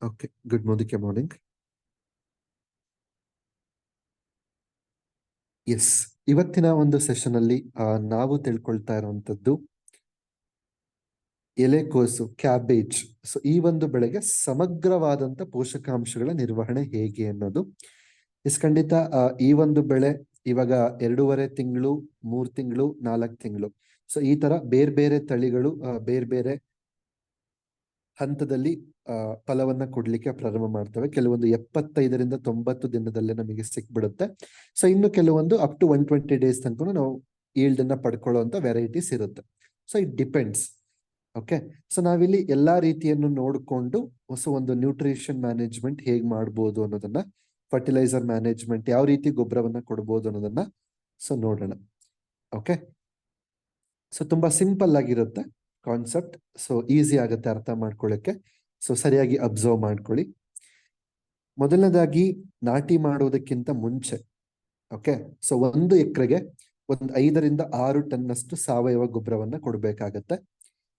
Okay, good morning. S, ಇವತ್ತಿನ ಒಂದು session ಅಲ್ಲಿ ನಾವು ತಿಳ್ಕೊಳ್ತಾ ಇರುವಂತದ್ದು ಎಲೆಕೋಸು, ಕ್ಯಾಬೇಜ್. ಸೊ ಈ ಒಂದು ಬೆಳೆಗೆ ಸಮಗ್ರವಾದಂತ ಪೋಷಕಾಂಶಗಳ ನಿರ್ವಹಣೆ ಹೇಗೆ ಅನ್ನೋದು. ಖಂಡಿತ ಈ ಒಂದು ಬೆಳೆ ಇವಾಗ 2.5 ತಿಂಗಳು, 3 ತಿಂಗಳು, 4 ತಿಂಗಳು, ಸೊ ಈ ತರ ಬೇರೆ ಬೇರೆ ತಳಿಗಳು ಬೇರೆ ಬೇರೆ ಹಂತದಲ್ಲಿ ಫಲವನ್ನ ಕೊಡ್ಲಿಕ್ಕೆ ಪ್ರಾರಂಭ ಮಾಡ್ತವೆ. ಕೆಲವೊಂದು 75ರಿಂದ 90 ದಿನದಲ್ಲೇ ನಮಗೆ ಸಿಕ್ಬಿಡುತ್ತೆ. ಸೊ ಇನ್ನು ಕೆಲವೊಂದು ಅಪ್ ಟು 120 ಡೇಸ್ ತನಕ ನಾವು ಈಲ್ಡ್ ಅನ್ನ ಪಡ್ಕೊಳ್ಳುವಂತ ವೆರೈಟೀಸ್ ಇರುತ್ತೆ. So it depends. Okay, so ನಾವಿಲ್ಲಿ ಎಲ್ಲಾ ರೀತಿಯನ್ನು ನೋಡಿಕೊಂಡು ಹೊಸ ಒಂದು ನ್ಯೂಟ್ರಿಷನ್ ಮ್ಯಾನೇಜ್ಮೆಂಟ್ ಹೇಗ್ ಮಾಡ್ಬೋದು ಅನ್ನೋದನ್ನ, ಫರ್ಟಿಲೈಸರ್ ಮ್ಯಾನೇಜ್ಮೆಂಟ್ ಯಾವ ರೀತಿ ಗೊಬ್ಬರವನ್ನ ಕೊಡ್ಬೋದು ಅನ್ನೋದನ್ನ ಸೊ ನೋಡೋಣ. ಓಕೆ, ಸೊ ತುಂಬಾ ಸಿಂಪಲ್ ಆಗಿರುತ್ತೆ ಕಾನ್ಸೆಪ್ಟ್. ಸೊ ಈಸಿ ಆಗುತ್ತೆ ಅರ್ಥ ಮಾಡ್ಕೊಳ್ಳಿಕ್ಕೆ. ಸೊ ಸರಿಯಾಗಿ ಅಬ್ಸರ್ವ್ ಮಾಡ್ಕೊಳ್ಳಿ. ಮೊದಲನೇದಾಗಿ ನಾಟಿ ಮಾಡೋದಕ್ಕಿಂತ ಮುಂಚೆ, ಓಕೆ, ಸೊ 1 ಎಕರೆಗೆ ಒಂದು 5ರಿಂದ 6 ಟನ್ ಅಷ್ಟು ಸಾವಯವ ಗೊಬ್ಬರವನ್ನ ಕೊಡ್ಬೇಕಾಗತ್ತೆ.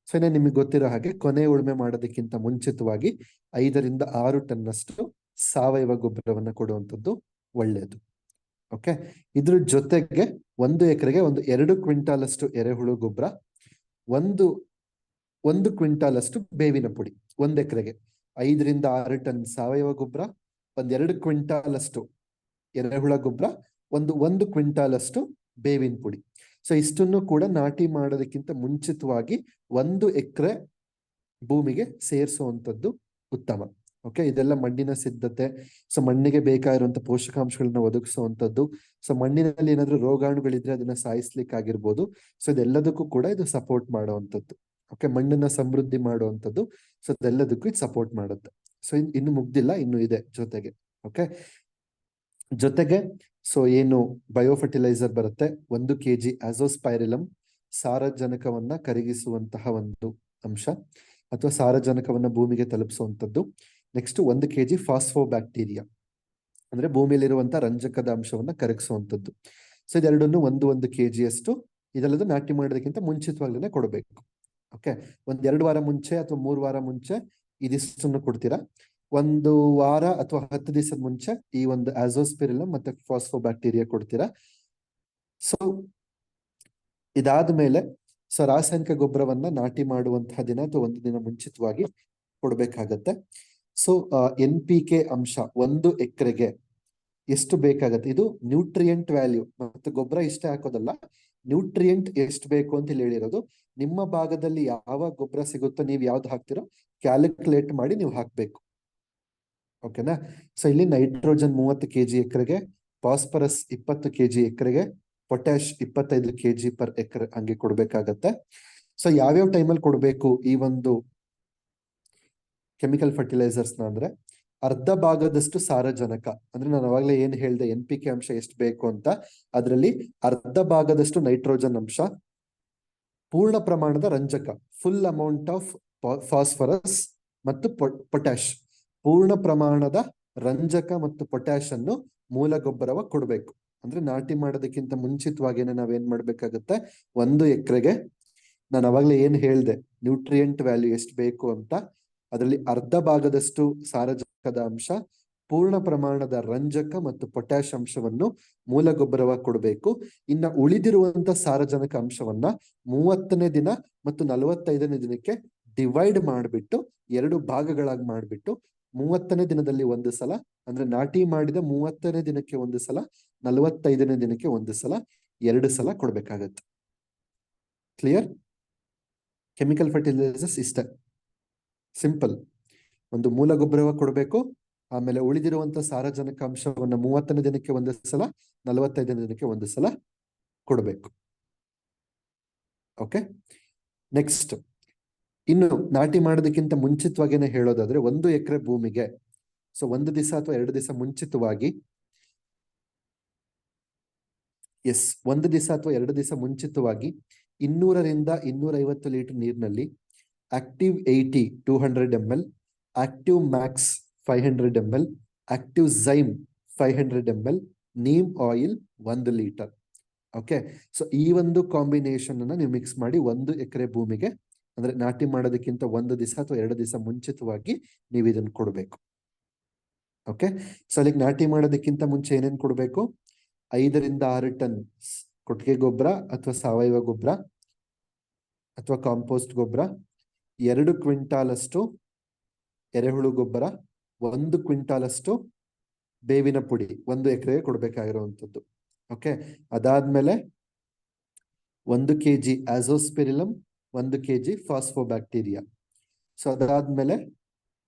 ಸೊ ಏನೇ ನಿಮಗೆ ಗೊತ್ತಿರೋ ಹಾಗೆ ಕೊನೆ ಉಳುಮೆ ಮಾಡೋದಕ್ಕಿಂತ ಮುಂಚಿತವಾಗಿ 5ರಿಂದ 6 ಟನ್ ಅಷ್ಟು ಸಾವಯವ ಗೊಬ್ಬರವನ್ನ ಕೊಡುವಂಥದ್ದು ಒಳ್ಳೆಯದು. ಓಕೆ, ಇದ್ರ ಜೊತೆಗೆ 1 ಎಕರೆಗೆ ಒಂದು 2 ಕ್ವಿಂಟಾಲ್ ಅಷ್ಟು ಎರೆಹುಳು ಗೊಬ್ಬರ, ಒಂದು ಕ್ವಿಂಟಾಲ್ ಅಷ್ಟು ಬೇವಿನ ಪುಡಿ. 1 ಎಕರೆಗೆ 5ರಿಂದ 6 ಟನ್ ಸಾವಯವ ಗೊಬ್ಬರ, 2 ಕ್ವಿಂಟಾಲ್ ಅಷ್ಟು ಎರೆಹುಳ ಗೊಬ್ಬರ, ಒಂದು ಕ್ವಿಂಟಾಲ್ ಅಷ್ಟು ಬೇವಿನ ಪುಡಿ. ಸೊ ಇಷ್ಟನ್ನು ಕೂಡ ನಾಟಿ ಮಾಡೋದಕ್ಕಿಂತ ಮುಂಚಿತವಾಗಿ 1 ಎಕರೆ ಭೂಮಿಗೆ ಸೇರಿಸುವಂಥದ್ದು ಉತ್ತಮ. ಓಕೆ, ಇದೆಲ್ಲ ಮಣ್ಣಿನ ಸಿದ್ಧತೆ. ಸೊ ಮಣ್ಣಿಗೆ ಬೇಕಾಗಿರುವಂತ ಪೋಷಕಾಂಶಗಳನ್ನ ಒದಗಿಸುವಂಥದ್ದು. ಸೊ ಮಣ್ಣಿನಲ್ಲಿ ಏನಾದ್ರೂ ರೋಗಾಣುಗಳಿದ್ರೆ ಅದನ್ನ ಸಾಯಿಸ್ಲಿಕ್ಕಾಗಿರ್ಬೋದು. ಸೊ ಇದೆಲ್ಲದಕ್ಕೂ ಕೂಡ ಇದು ಸಪೋರ್ಟ್ ಮಾಡುವಂಥದ್ದು. ಓಕೆ, ಮಣ್ಣನ್ನ ಸಮೃದ್ಧಿ ಮಾಡುವಂಥದ್ದು. ಸೊ ಇದೆಲ್ಲದಕ್ಕೂ ಇದು ಸಪೋರ್ಟ್ ಮಾಡುತ್ತೆ. ಸೊ ಇನ್ನು ಮುಗ್ದಿಲ್ಲ, ಇನ್ನು ಇದೆ ಜೊತೆಗೆ. ಓಕೆ, ಜೊತೆಗೆ ಸೊ ಏನು ಬಯೋ ಫರ್ಟಿಲೈಸರ್ ಬರುತ್ತೆ, 1 kg ಅಜೋಸ್ಪೈರಿಲಮ್, ಸಾರಜನಕವನ್ನ ಕರಗಿಸುವಂತಹ ಒಂದು ಅಂಶ ಅಥವಾ ಸಾರಜನಕವನ್ನ ಭೂಮಿಗೆ ತಲುಪಿಸುವಂಥದ್ದು. ನೆಕ್ಸ್ಟ್ 1 kg ಫಾಸ್ಫೋಬ್ಯಾಕ್ಟೀರಿಯಾ, ಅಂದ್ರೆ ಭೂಮಿಯಲ್ಲಿರುವಂತಹ ರಂಜಕದ ಅಂಶವನ್ನ ಕರಗಿಸುವಂಥದ್ದು. ಸೊ ಇದೆರಡನ್ನು 1 kg ಅಷ್ಟು ಇದೆಲ್ಲದು ನಾಟಿ ಮಾಡೋದಕ್ಕಿಂತ ಮುಂಚಿತವಾಗ್ಲೇ ಕೊಡಬೇಕು. ಓಕೆ, 2 ವಾರ ಮುಂಚೆ ಅಥವಾ 3 ವಾರ ಮುಂಚೆ ಇದಿಷ್ಟನ್ನು ಕೊಡ್ತೀರಾ. 1 ವಾರ ಅಥವಾ 10 ದಿವಸದ ಮುಂಚೆ ಈ ಒಂದು ಅಜೋಸ್ಪೈರಿಲಮ್ ಮತ್ತೆ ಫಾಸ್ಫೋಬ್ಯಾಕ್ಟೀರಿಯಾ ಕೊಡ್ತೀರಾ. ಸೊ ಇದಾದ್ಮೇಲೆ ಸೊ ರಾಸಾಯನಿಕ ಗೊಬ್ಬರವನ್ನ ನಾಟಿ ಮಾಡುವಂತಹ ದಿನ ಅಥವಾ 1 ದಿನ ಮುಂಚಿತವಾಗಿ ಕೊಡ್ಬೇಕಾಗತ್ತೆ. ಸೊ NPK ಅಂಶ 1 ಎಕರೆಗೆ ಎಷ್ಟು ಬೇಕಾಗತ್ತೆ, ಇದು ನ್ಯೂಟ್ರಿಯೆಂಟ್ ವ್ಯಾಲ್ಯೂ. ಮತ್ತೆ ಗೊಬ್ಬರ ಇಷ್ಟೇ ಹಾಕೋದಲ್ಲ, ನ್ಯೂಟ್ರಿಯೆಂಟ್ ಎಷ್ಟು ಬೇಕು ಅಂತ ಹೇಳಿರೋದು. ನಿಮ್ಮ ಭಾಗದಲ್ಲಿ ಯಾವ ಗೊಬ್ಬರ ಸಿಗುತ್ತೋ ನೀವು ಯಾವ್ದು ಹಾಕ್ತಿರೋ ಕ್ಯಾಲ್ಕುಲೇಟ್ ಮಾಡಿ ನೀವು ಹಾಕ್ಬೇಕು. ಓಕೆನಾ. ಸೊ ಇಲ್ಲಿ ನೈಟ್ರೋಜನ್ 30 kg ಎಕರೆಗೆ, ಫಾಸ್ಫರಸ್ 20 kg ಎಕರೆಗೆ, ಪೊಟ್ಯಾಶ್ 25 kg ಪರ್ ಎಕರೆ ಹಂಗೆ ಕೊಡ್ಬೇಕಾಗತ್ತೆ. ಸೊ ಯಾವ್ಯಾವ ಟೈಮಲ್ಲಿ ಕೊಡ್ಬೇಕು ಈ ಒಂದು ಕೆಮಿಕಲ್ ಫರ್ಟಿಲೈಸರ್ಸ್ ಅಂದ್ರೆ, ಅರ್ಧ ಭಾಗದಷ್ಟು ಸಾರಜನಕ, ಅಂದ್ರೆ ನಾನು ಅವಾಗಲೇ ಏನ್ ಹೇಳ್ದೆ NPK ಅಂಶ ಎಷ್ಟು ಬೇಕು ಅಂತ, ಅದರಲ್ಲಿ ಅರ್ಧ ಭಾಗದಷ್ಟು ನೈಟ್ರೋಜನ್ ಅಂಶ, ಪೂರ್ಣ ಪ್ರಮಾಣದ ರಂಜಕ, ಫುಲ್ ಅಮೌಂಟ್ ಆಫ್ ಫಾಸ್ಫರಸ್ ಮತ್ತು ಪೊಟ್ಯಾಶ್, ಪೂರ್ಣ ಪ್ರಮಾಣದ ರಂಜಕ ಮತ್ತು ಪೊಟ್ಯಾಶ್ ಅನ್ನು ಮೂಲ ಗೊಬ್ಬರವ ಕೊಡ್ಬೇಕು. ಅಂದ್ರೆ ನಾಟಿ ಮಾಡೋದಕ್ಕಿಂತ ಮುಂಚಿತವಾಗಿನೇ ನಾವೇನ್ ಮಾಡ್ಬೇಕಾಗತ್ತೆ, 1 ಎಕರೆಗೆ ನಾನು ಅವಾಗಲೇ ಏನ್ ಹೇಳ್ದೆ ನ್ಯೂಟ್ರಿಯೆಂಟ್ ವ್ಯಾಲ್ಯೂ ಎಷ್ಟು ಬೇಕು ಅಂತ, ಅದರಲ್ಲಿ ಅರ್ಧ ಭಾಗದಷ್ಟು ಸಾರಜನಕದ ಅಂಶ, ಪೂರ್ಣ ಪ್ರಮಾಣದ ರಂಜಕ ಮತ್ತು ಪೊಟ್ಯಾಶ್ ಅಂಶವನ್ನು ಮೂಲ ಗೊಬ್ಬರವಾಗಿ ಕೊಡಬೇಕು. ಇನ್ನ ಉಳಿದಿರುವಂತ ಸಾರಜನಕ ಅಂಶವನ್ನ 30ನೇ ದಿನ ಮತ್ತು 45ನೇ ದಿನಕ್ಕೆ ಡಿವೈಡ್ ಮಾಡಿಬಿಟ್ಟು 2 ಭಾಗಗಳಾಗಿ ಮಾಡಿಬಿಟ್ಟು 30ನೇ ದಿನದಲ್ಲಿ 1 ಸಲ, ಅಂದ್ರೆ ನಾಟಿ ಮಾಡಿದ 30ನೇ ದಿನಕ್ಕೆ 1 ಸಲ, 45ನೇ ದಿನಕ್ಕೆ 1 ಸಲ, 2 ಸಲ ಕೊಡ್ಬೇಕಾಗತ್ತೆ. ಕ್ಲಿಯರ್? ಕೆಮಿಕಲ್ ಫರ್ಟಿಲೈಸರ್ಸ್ ಇಷ್ಟ ಸಿಂಪಲ್. ಒಂದು ಮೂಲ ಗೊಬ್ಬರವ ಕೊಡಬೇಕು, ಆಮೇಲೆ ಉಳಿದಿರುವಂತ ಸಾರಜನಕ ಅಂಶವನ್ನ 30ನೇ ದಿನಕ್ಕೆ 1 ಸಲ, 45ನೇ ದಿನಕ್ಕೆ 1 ಸಲ ಕೊಡಬೇಕು. ಓಕೆ, ನೆಕ್ಸ್ಟ್ ಇನ್ನು ನಾಟಿ ಮಾಡೋದಕ್ಕಿಂತ ಮುಂಚಿತವಾಗಿನೇ ಹೇಳೋದಾದ್ರೆ 1 ಎಕರೆ ಭೂಮಿಗೆ ಸೊ 1 ದಿವಸ ಅಥವಾ 2 ದಿವಸ ಮುಂಚಿತವಾಗಿ, 1 ದಿವಸ ಅಥವಾ 2 ದಿವಸ ಮುಂಚಿತವಾಗಿ 200ರಿಂದ 250 ಲೀಟರ್ ನೀರಿನಲ್ಲಿ active 80 200 ml, active Max 500 ml, active ಝೈಮ್ 500 ml, neem oil 1 litre. Okay, so ಈ ಒಂದು ಕಾಂಬಿನೇಷನ್ ಅನ್ನ ನೀವು ಮಿಕ್ಸ್ ಮಾಡಿ 1 ಎಕರೆ ಭೂಮಿಗೆ ಅಂದ್ರೆ ನಾಟಿ ಮಾಡೋದಕ್ಕಿಂತ 1 ದಿವಸ ಅಥವಾ 2 ದಿವಸ ಮುಂಚಿತವಾಗಿ ನೀವು ಇದನ್ನ ಕೊಡ್ಬೇಕು. ಓಕೆ, ಸೊ ಅಲ್ಲಿಗೆ ನಾಟಿ ಮಾಡೋದಕ್ಕಿಂತ ಮುಂಚೆ ಏನೇನ್ ಕೊಡ್ಬೇಕು? 5 ರಿಂದ 6 ಟನ್ ಕೊಟ್ಟಿಗೆ ಗೊಬ್ಬರ ಅಥವಾ ಸಾವಯವ ಗೊಬ್ಬರ ಅಥವಾ ಕಾಂಪೋಸ್ಟ್ ಗೊಬ್ಬರ, 2 ಕ್ವಿಂಟಾಲ್ ಅಷ್ಟು ಎರೆಹುಳು ಗೊಬ್ಬರ, 1 ಕ್ವಿಂಟಾಲ್ ಅಷ್ಟು ಬೇವಿನ ಪುಡಿ 1 ಎಕರೆಗೆ ಕೊಡ್ಬೇಕಾಗಿರುವಂಥದ್ದು. ಓಕೆ, ಅದಾದ್ಮೇಲೆ 1 kg ಆಝೋಸ್ಪೆರಿಲಮ್, 1 kg ಫಾಸ್ಫೋಬ್ಯಾಕ್ಟೀರಿಯಾ. ಸೊ ಅದಾದ್ಮೇಲೆ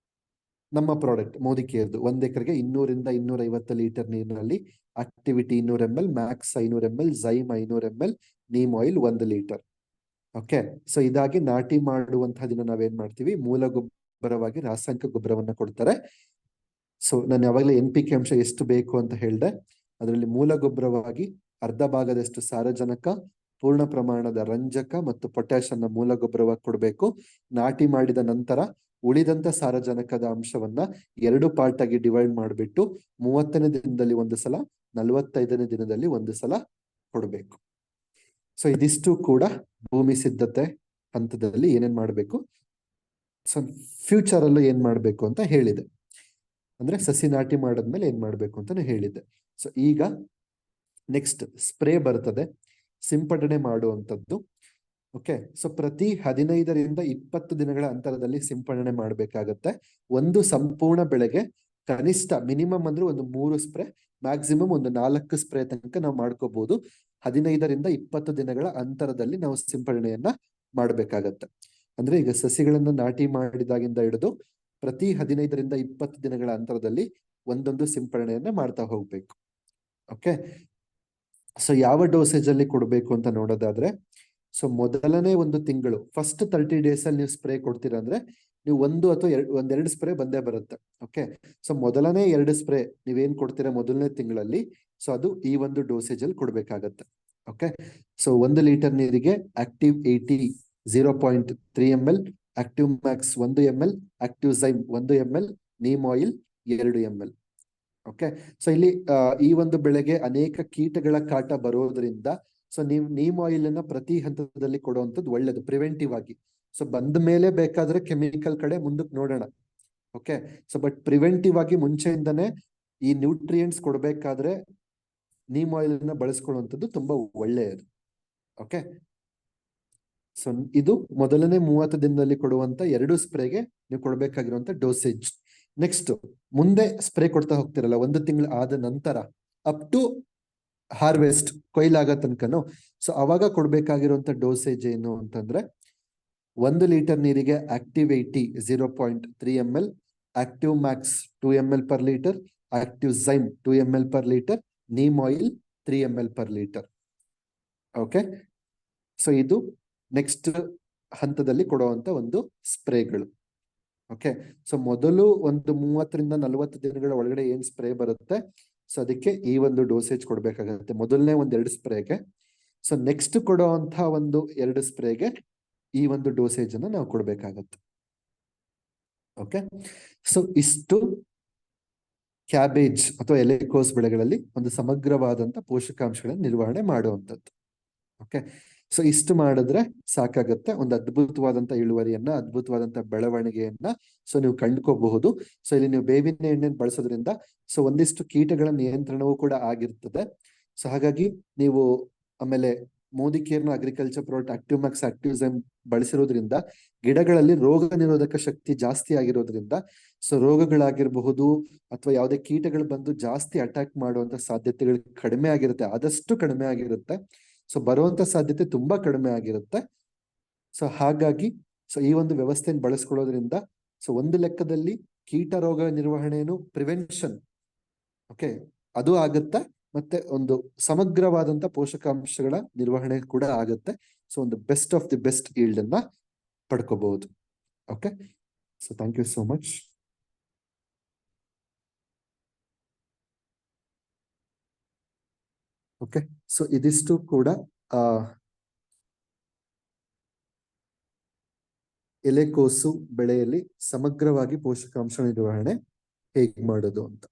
ನಮ್ಮ ಪ್ರಾಡಕ್ಟ್ ಮೋದಿ ಕೇರ್ದು 1 ಎಕರೆಗೆ 200 ರಿಂದ 250 ಲೀಟರ್ ನೀರಿನಲ್ಲಿ activity 200 ml, Max 500 ml, ಝೈಮ್ 500 ml, neem oil 1 litre. Okay, so ಇದಾಗಿ ನಾಟಿ ಮಾಡುವಂತಹ ದಿನ ನಾವೇನ್ ಮಾಡ್ತೀವಿ, ಮೂಲ ಗೊಬ್ಬರವಾಗಿ ರಾಸಾಯನಿಕ ಗೊಬ್ಬರವನ್ನ ಕೊಡ್ತಾರೆ. ಸೊ ನಾನು ಯಾವಾಗಲೇ NPK ಅಂಶ ಎಷ್ಟು ಬೇಕು ಅಂತ ಹೇಳಿದೆ. ಅದರಲ್ಲಿ ಮೂಲ ಗೊಬ್ಬರವಾಗಿ ಅರ್ಧ ಭಾಗದಷ್ಟು ಸಾರಜನಕ, ಪೂರ್ಣ ಪ್ರಮಾಣದ ರಂಜಕ ಮತ್ತು ಪೊಟ್ಯಾಶ್ ಅನ್ನ ಮೂಲ ಗೊಬ್ಬರವಾಗಿ ಕೊಡಬೇಕು. ನಾಟಿ ಮಾಡಿದ ನಂತರ ಉಳಿದಂತ ಸಾರಜನಕದ ಅಂಶವನ್ನ 2 ಪಾರ್ಟ್ ಆಗಿ ಡಿವೈಡ್ ಮಾಡಿಬಿಟ್ಟು 30ನೇ ದಿನದಲ್ಲಿ 1 ಸಲ, 45ನೇ ದಿನದಲ್ಲಿ 1 ಸಲ ಕೊಡಬೇಕು. ಸೊ ಇದಿಷ್ಟು ಕೂಡ ಭೂಮಿ ಸಿದ್ಧತೆ ಹಂತದಲ್ಲಿ ಏನೇನ್ ಮಾಡಬೇಕು, ಸೊ ಫ್ಯೂಚರ್ ಅಲ್ಲೂ ಏನ್ ಮಾಡ್ಬೇಕು ಅಂತ ಹೇಳಿದೆ. ಅಂದ್ರೆ ಸಸಿ ನಾಟಿ ಮಾಡದ್ಮೇಲೆ ಏನ್ ಮಾಡ್ಬೇಕು ಅಂತಾನು ಹೇಳಿದ್ದೆ. ಸೊ ಈಗ ನೆಕ್ಸ್ಟ್ ಸ್ಪ್ರೇ ಬರ್ತದೆ, ಸಿಂಪಡಣೆ ಮಾಡುವಂಥದ್ದು. ಓಕೆ, ಸೊ ಪ್ರತಿ 15 ರಿಂದ 20 ದಿನಗಳ ಅಂತರದಲ್ಲಿ ಸಿಂಪಡಣೆ ಮಾಡಬೇಕಾಗತ್ತೆ. ಒಂದು ಸಂಪೂರ್ಣ ಬೆಳೆಗೆ ಕನಿಷ್ಠ ಮಿನಿಮಮ್ ಅಂದ್ರೆ ಒಂದು 3 ಸ್ಪ್ರೇ, ಮ್ಯಾಕ್ಸಿಮಮ್ ಒಂದು 4 ಸ್ಪ್ರೇ ತನಕ ನಾವು ಮಾಡ್ಕೋಬಹುದು. 15 ರಿಂದ 20 ದಿನಗಳ ಅಂತರದಲ್ಲಿ ನಾವು ಸಿಂಪಡಣೆಯನ್ನ ಮಾಡಬೇಕಾಗತ್ತೆ. ಅಂದ್ರೆ ಈಗ ಸಸಿಗಳನ್ನ ನಾಟಿ ಮಾಡಿದಾಗಿಂದ ಹಿಡಿದು ಪ್ರತಿ 15 ರಿಂದ 20 ದಿನಗಳ ಅಂತರದಲ್ಲಿ ಒಂದೊಂದು ಸಿಂಪಡಣೆಯನ್ನ ಮಾಡ್ತಾ ಹೋಗ್ಬೇಕು. ಓಕೆ, ಸೊ ಯಾವ ಡೋಸೇಜ್ ಅಲ್ಲಿ ಕೊಡಬೇಕು ಅಂತ ನೋಡೋದಾದ್ರೆ, ಸೊ ಮೊದಲನೇ 1 ತಿಂಗಳು ಫಸ್ಟ್ 30 ಡೇಸ್ ಅಲ್ಲಿ ನೀವು ಸ್ಪ್ರೇ ಕೊಡ್ತೀರಾ ಅಂದ್ರೆ ನೀವು 1 ಅಥವಾ 2 ಸ್ಪ್ರೇ ಬಂದೇ ಬರುತ್ತೆ. ಓಕೆ, ಸೊ ಮೊದಲನೇ 2 ಸ್ಪ್ರೇ ನೀವೇನ್ ಕೊಡ್ತೀರಾ ಮೊದಲನೇ ತಿಂಗಳಲ್ಲಿ, ಸೊ ಅದು ಈ ಒಂದು ಡೋಸೇಜ್ ಅಲ್ಲಿ ಕೊಡ್ಬೇಕಾಗತ್ತೆ. ಓಕೆ, ಸೊ 1 ಲೀಟರ್ ನೀರಿಗೆ active 80 0.3 ml, active Max 1 ml, active ಝೈಮ್ 1 ml, neem oil 2 ml. Okay, so ಇಲ್ಲಿ ಈ ಒಂದು ಬೆಳೆಗೆ ಅನೇಕ ಕೀಟಗಳ ಕಾಟ ಬರೋದ್ರಿಂದ ಸೊ ನೀವು ನೀಮ್ ಆಯಿಲ್ ಅನ್ನ ಪ್ರತಿ ಹಂತದಲ್ಲಿ ಕೊಡುವಂಥದ್ದು ಒಳ್ಳೇದು, ಪ್ರಿವೆಂಟಿವ್ ಆಗಿ. ಸೊ ಬಂದ ಮೇಲೆ ಬೇಕಾದ್ರೆ ಕೆಮಿಕಲ್ ಕಡೆ ಮುಂದಕ್ಕೆ ನೋಡೋಣ. ಓಕೆ, ಸೊ ಬಟ್ ಪ್ರಿವೆಂಟಿವ್ ಆಗಿ ಮುಂಚೆಯಿಂದನೇ ಈ ನ್ಯೂಟ್ರಿಯೆಂಟ್ಸ್ ಕೊಡ್ಬೇಕಾದ್ರೆ ನೀಮ್ ಆಯಿಲ್ ಅನ್ನ ಬಳಸ್ಕೊಳ್ಳುವಂಥದ್ದು ತುಂಬಾ ಒಳ್ಳೆಯದು. ಓಕೆ, ಸೊ ಇದು ಮೊದಲನೇ 30 ದಿನದಲ್ಲಿ ಕೊಡುವಂತ 2 ಸ್ಪ್ರೇಗೆ ನೀವು ಕೊಡ್ಬೇಕಾಗಿರುವಂತ ಡೋಸೇಜ್. ನೆಕ್ಸ್ಟ್ ಮುಂದೆ ಸ್ಪ್ರೇ ಕೊಡ್ತಾ ಹೋಗ್ತಿರಲ್ಲ 1 ತಿಂಗಳು ಆದ ನಂತರ ಅಪ್ ಟು ಹಾರ್ವೆಸ್ಟ್ ಕೊಯ್ಲಾಗ ತನಕನು, ಸೊ ಅವಾಗ ಕೊಡ್ಬೇಕಾಗಿರುವಂತ ಡೋಸೇಜ್ ಏನು ಅಂತಂದ್ರೆ 1 ಲೀಟರ್ ನೀರಿಗೆ active 80 0.3 ml, active Max 2 ml per litre, active ಝೈಮ್ 2 ml per litre, neem oil 3 ml per litre. Okay, so ಇದು ನೆಕ್ಸ್ಟ್ ಹಂತದಲ್ಲಿ ಕೊಡುವಂತ ಒಂದು ಸ್ಪ್ರೇಗಳು. ಓಕೆ, ಸೊ ಮೊದಲು ಒಂದು 30 ರಿಂದ 40 ದಿನಗಳ ಒಳಗಡೆ ಏನ್ ಸ್ಪ್ರೇ ಬರುತ್ತೆ, ಸೊ ಅದಕ್ಕೆ ಈ ಒಂದು ಡೋಸೇಜ್ ಕೊಡ್ಬೇಕಾಗುತ್ತೆ ಮೊದಲನೇ 1-2 ಸ್ಪ್ರೇಗೆ. ಸೊ ನೆಕ್ಸ್ಟ್ ಕೊಡುವಂತ ಒಂದು 2 ಸ್ಪ್ರೇಗೆ ಈ ಒಂದು ಡೋಸೇಜ್ ಅನ್ನ ನಾವು ಕೊಡ್ಬೇಕಾಗತ್ತೆ. ಓಕೆ, ಸೊ ಇಷ್ಟು ಕ್ಯಾಬೇಜ್ ಅಥವಾ ಎಲೆಕೋಸ್ ಬೆಳೆಗಳಲ್ಲಿ ಒಂದು ಸಮಗ್ರವಾದಂತ ಪೋಷಕಾಂಶಗಳ ನಿರ್ವಹಣೆ ಮಾಡುವಂಥದ್ದು. ಓಕೆ, ಸೊ ಇಷ್ಟು ಮಾಡಿದ್ರೆ ಸಾಕಾಗತ್ತೆ, ಒಂದು ಅದ್ಭುತವಾದಂತ ಇಳುವರಿಯನ್ನ, ಅದ್ಭುತವಾದಂತ ಬೆಳವಣಿಗೆಯನ್ನ ಸೊ ನೀವು ಕಂಡುಕೋಬಹುದು. ಸೊ ಇಲ್ಲಿ ನೀವು ಬೇವಿನ ಎಣ್ಣೆ ಬಳಸೋದ್ರಿಂದ ಸೊ ಒಂದಿಷ್ಟು ಕೀಟಗಳ ನಿಯಂತ್ರಣವೂ ಕೂಡ ಆಗಿರ್ತದೆ. ಸೊ ಹಾಗಾಗಿ ನೀವು ಆಮೇಲೆ ಮೋದಿ ಕೇರ್ನ agriculture product active max, active zyme ಬಳಸಿರೋದ್ರಿಂದ ಗಿಡಗಳಲ್ಲಿ ರೋಗ ನಿರೋಧಕ ಶಕ್ತಿ ಜಾಸ್ತಿ ಆಗಿರೋದ್ರಿಂದ ಸೊ ರೋಗಗಳಾಗಿರಬಹುದು ಅಥವಾ ಯಾವುದೇ ಕೀಟಗಳು ಬಂದು ಜಾಸ್ತಿ ಅಟ್ಯಾಕ್ ಮಾಡುವಂತ ಸಾಧ್ಯತೆಗಳು ಕಡಿಮೆ ಆಗಿರುತ್ತೆ, ಆದಷ್ಟು ಕಡಿಮೆ ಆಗಿರುತ್ತೆ. ಸೊ ಬರುವಂತ ಸಾಧ್ಯತೆ ತುಂಬಾ ಕಡಿಮೆ ಆಗಿರುತ್ತೆ. ಸೊ ಹಾಗಾಗಿ ಸೊ ಈ ಒಂದು ವ್ಯವಸ್ಥೆಯನ್ನು ಬಳಸ್ಕೊಳ್ಳೋದ್ರಿಂದ ಸೊ ಒಂದು ಲೆಕ್ಕದಲ್ಲಿ ಕೀಟ ರೋಗ ನಿರ್ವಹಣೆಯನ್ನು ಪ್ರಿವೆನ್ಷನ್ ಓಕೆ ಅದು ಆಗುತ್ತೆ, ಮತ್ತೆ ಒಂದು ಸಮಗ್ರವಾದಂತ ಪೋಷಕಾಂಶಗಳ ನಿರ್ವಹಣೆ ಕೂಡ ಆಗುತ್ತೆ. ಸೊ ಒಂದು best of the best yield ಅನ್ನ ಪಡ್ಕೋಬಹುದು. Okay, so thank you so much. Okay, so ಇದಿಷ್ಟು ಕೂಡ ಎಲೆಕೋಸು ಬೆಳೆಯಲ್ಲಿ ಸಮಗ್ರವಾಗಿ ಪೋಷಕಾಂಶ ನಿರ್ವಹಣೆ ಹೇಗೆ ಮಾಡೋದು ಅಂತ.